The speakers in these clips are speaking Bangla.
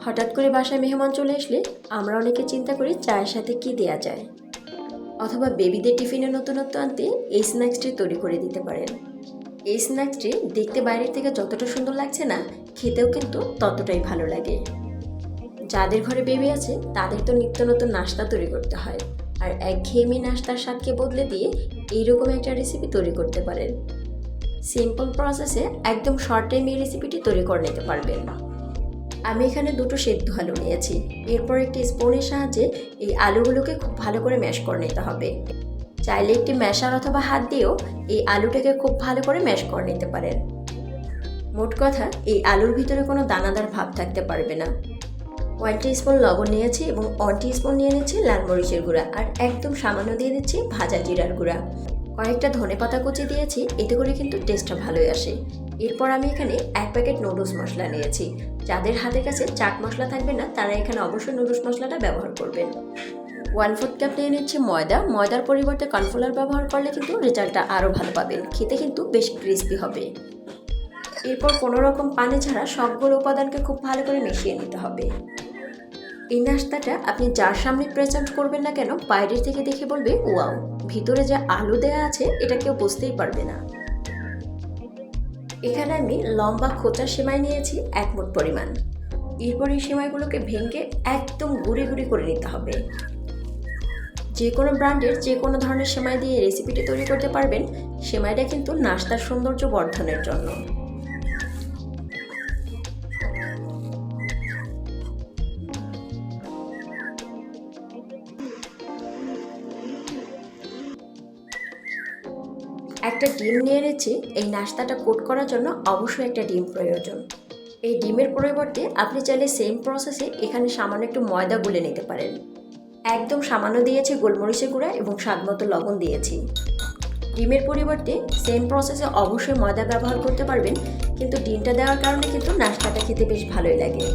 হঠাৎ করে বাসায় মেহমান চলে আসলে আমরা অনেকে চিন্তা করি চায়ের সাথে কি দেয়া যায়, অথবা বেবিদের টিফিনে নতুনত্ব আনতে এই স্ন্যাক্সটি তৈরি করে দিতে পারেন। এই স্ন্যাক্সটি দেখতে বাইরের থেকে যতটা সুন্দর লাগছে না, খেতেও কিন্তু ততটাই ভালো লাগে। যাদের ঘরে বেবি আছে তাদের তো নিত্য নতুন নাস্তা তৈরি করতে হয়, আর একঘেয়েমি নাস্তার স্বাদকে বদলে দিয়ে এইরকম একটা রেসিপি তৈরি করতে পারেন। সিম্পল প্রসেসে একদম শর্ট টাইমে এই রেসিপিটি তৈরি করে নিতে পারবেন। আমি এখানে দুটো সেদ্ধ আলু নিয়েছি। এরপর একটি স্পুনের সাহায্যে এই আলুগুলোকে খুব ভালো করে ম্যাশ করে নিতে হবে। চাইলে একটি ম্যাশার অথবা হাত দিয়েও এই আলুটাকে খুব ভালো করে ম্যাশ করে নিতে পারেন। মোট কথা, এই আলুর ভিতরে কোনো দানাদার ভাব থাকতে পারবে না। 1 টিস্পুন লবণ নিয়েছি এবং 1 টিস্পুন নিয়ে নিচ্ছি লাল মরিচের গুঁড়া, আর একদম সামান্য দিয়ে দিচ্ছি ভাজা জিরার গুঁড়া। কয়েকটা ধনেপাতা কুচি দিয়েছি, এতে করে কিন্তু টেস্টটা ভালোই আসে। এরপর আমি এখানে 1 প্যাকেট নুডলস মশলা নিয়েছি। যাদের হাতের কাছে চাট মশলা থাকবে না তারা এখানে অবশ্যই নুডলস মশলাটা ব্যবহার করবেন। 1/4 কাপ নিয়ে নিচ্ছি ময়দা। ময়দার পরিবর্তে কর্নফ্লাওয়ার ব্যবহার করলে কিন্তু রেজাল্টটা আরও ভালো পাবেন, খেতে কিন্তু বেশ ক্রিস্পি হবে। এরপর কোনো রকম পানি ছাড়া সবগুলো উপাদানকে খুব ভালো করে মিশিয়ে নিতে হবে। এই নাস্তাটা আপনি যার সামনে প্রেজেন্ট করবেন না কেন, বাইরের থেকে দেখে বলবে ওয়াও, ভিতরে যে আলু দেওয়া আছে এটা কেউ বুঝতেই পারবে না। এখানে আমি লম্বা খোঁচা সেমাই নিয়েছি 1 মুঠ পরিমাণ। এরপর এই সেমাইগুলোকে ভেঙে একদম গুঁড়ি গুঁড়ি করে নিতে হবে। যে কোনো ব্র্যান্ডের যে কোনো ধরনের সেমাই দিয়ে রেসিপিটি তৈরি করতে পারবেন। সেমাইটা কিন্তু নাস্তার সৌন্দর্য বর্ধনের জন্য। একটা ডিম নিয়ে নিচ্ছি। এই নাস্তাটা কোট করার জন্য অবশ্যই একটা ডিম প্রয়োজন। এই ডিমের পরিবর্তে আপনি চাইলে সেম প্রসেসে এখানে সামান্য একটু ময়দা গুলে নিতে পারেন। একদম সামান্য দিয়েছি গোলমরিচের গুঁড়া এবং স্বাদমতো লবণ দিয়েছি। ডিমের পরিবর্তে সেম প্রসেসে অবশ্যই ময়দা ব্যবহার করতে পারবেন, কিন্তু ডিমটা দেওয়ার কারণে কিন্তু নাস্তাটা খেতে বেশ ভালোই লাগে।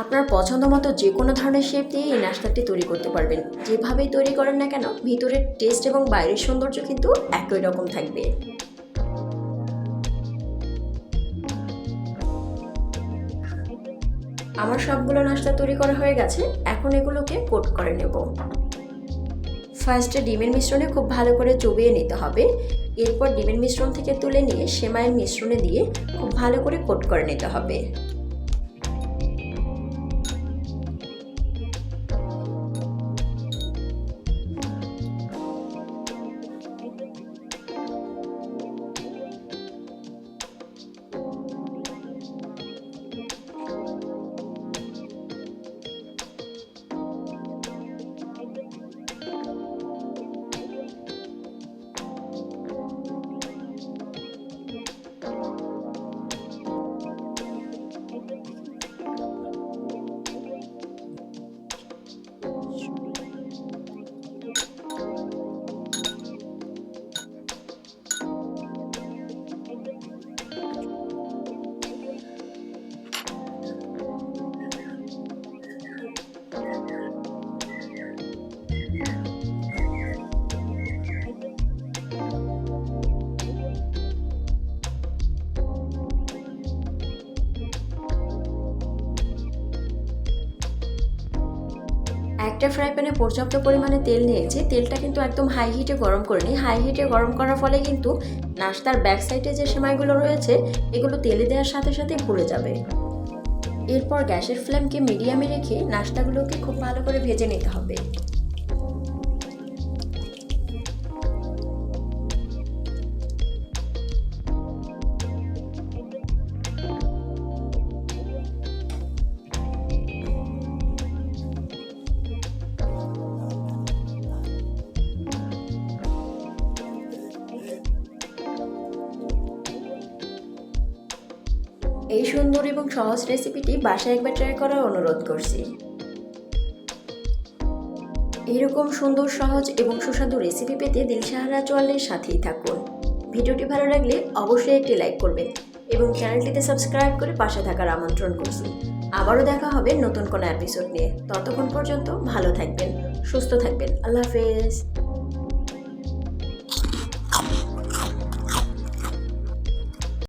আপনার পছন্দ মতো যে কোনো ধরনের শেপ দিয়ে এই নাস্তাটি তৈরি করতে পারবেন। যেভাবেই তৈরি করেন না কেন, ভিতরের টেস্ট এবং বাইরের সৌন্দর্য কিন্তু একই রকম থাকবে। আমার সবগুলো নাস্তা তৈরি করা হয়ে গেছে। এখন এগুলোকে কোট করে নেব। ফার্স্টে ডিমের মিশ্রণে খুব ভালো করে চুবিয়ে নিতে হবে। এরপর ডিমের মিশ্রণ থেকে তুলে নিয়ে সেমাইয়ের মিশ্রণে দিয়ে খুব ভালো করে কোট করে নিতে হবে। একটা ফ্রাই প্যানে পর্যাপ্ত পরিমাণে তেল নিয়েছি। তেলটা কিন্তু একদম হাই হিটে গরম করে নিই। হাই হিটে গরম করার ফলে কিন্তু নাস্তার ব্যাক সাইডে যে সেমাইগুলো রয়েছে এগুলো তেলে দেওয়ার সাথে সাথে পুড়ে যাবে। এরপর গ্যাসের ফ্লেমকে মিডিয়ামে রেখে নাস্তাগুলোকে খুব ভালো করে ভেজে নিতে হবে। এই সুন্দর এবং সহজ রেসিপিটি বাসায় একবার ট্রাই করার অনুরোধ করছি। এইরকম সুন্দর, সহজ এবং সুস্বাদু রেসিপি পেতে দিলশাহারা চুয়াল্লির সাথেই থাকুন। ভিডিওটি ভালো লাগলে অবশ্যই একটি লাইক করবেন এবং চ্যানেলটিতে সাবস্ক্রাইব করে পাশে থাকার আমন্ত্রণ করছি। আবারও দেখা হবে নতুন কোনো এপিসোড নিয়ে। ততক্ষণ পর্যন্ত ভালো থাকবেন, সুস্থ থাকবেন। আল্লাহ হাফেজ।